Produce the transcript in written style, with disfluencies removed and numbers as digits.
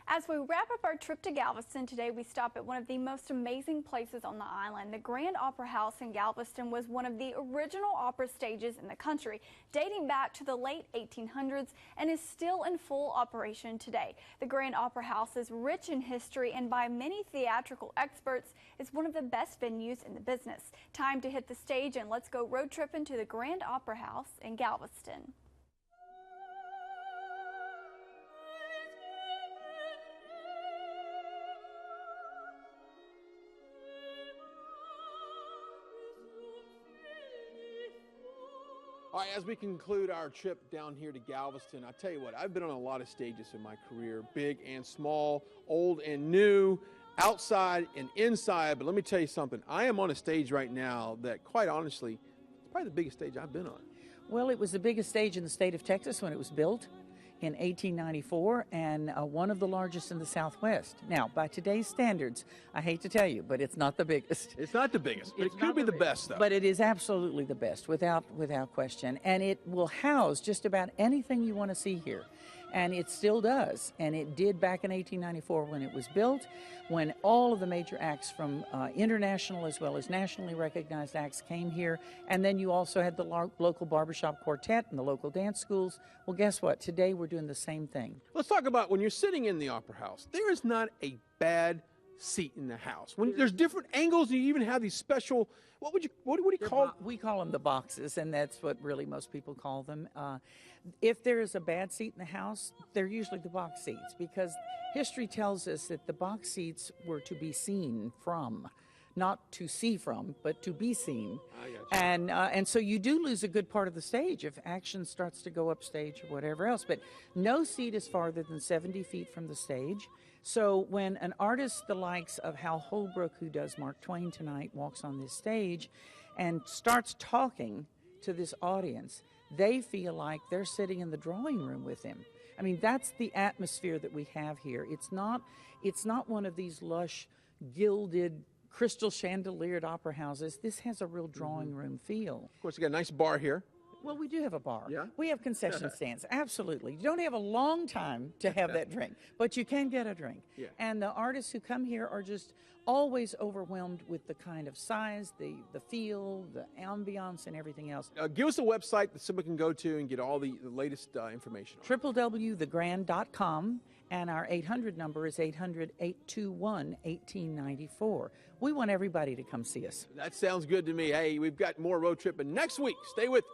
As we wrap up our trip to Galveston today, we stop at one of the most amazing places on the island. The Grand Opera House in Galveston was one of the original opera stages in the country, dating back to the late 1800s and is still in full operation today. The Grand Opera House is rich in history and by many theatrical experts is one of the best venues in the business. Time to hit the stage and let's go road tripping to the Grand Opera House in Galveston. All right, as we conclude our trip down here to Galveston, I tell you what, I've been on a lot of stages in my career, big and small, old and new, outside and inside. But let me tell you something. I am on a stage right now that, quite honestly, it's probably the biggest stage I've been on. Well, it was the biggest stage in the state of Texas when it was built in 1894 and one of the largest in the Southwest. Now, by today's standards, I hate to tell you, but it's not the biggest. It's not the biggest, but it could be the best, though. But it is absolutely the best, without question. And it will house just about anything you want to see here. And it still does. And it did back in 1894 when it was built, when all of the major acts from international as well as nationally recognized acts came here. And then you also had the local barbershop quartet and the local dance schools. Well, guess what? Today we're doing the same thing. Let's talk about when you're sitting in the Opera House. There is not a bad seat in the house. When there's different angles, you even have these special, what do you call them? We call them the boxes, and that's what really most people call them. If there is a bad seat in the house, they're usually the box seats, because history tells us that the box seats were to be seen from. Not to see from, but to be seen. And so you do lose a good part of the stage if action starts to go upstage or whatever else. But no seat is farther than 70 feet from the stage. So when an artist the likes of Hal Holbrook, who does Mark Twain tonight, walks on this stage and starts talking to this audience, they feel like they're sitting in the drawing room with him. I mean, that's the atmosphere that we have here. It's not one of these lush, gilded, crystal chandeliered opera houses. This has a real drawing room feel. Of course, you got a nice bar here. Well, we do have a bar. Yeah? We have concession stands, absolutely. You don't have a long time to have that drink, but you can get a drink. Yeah. And the artists who come here are just always overwhelmed with the kind of size, the feel, the ambiance, and everything else. Give us a website that someone can go to and get all the latest information on. www.thegrand.com. And our 800 number is 800-821-1894. We want everybody to come see us. That sounds good to me. Hey, we've got more road tripping next week. Stay with us.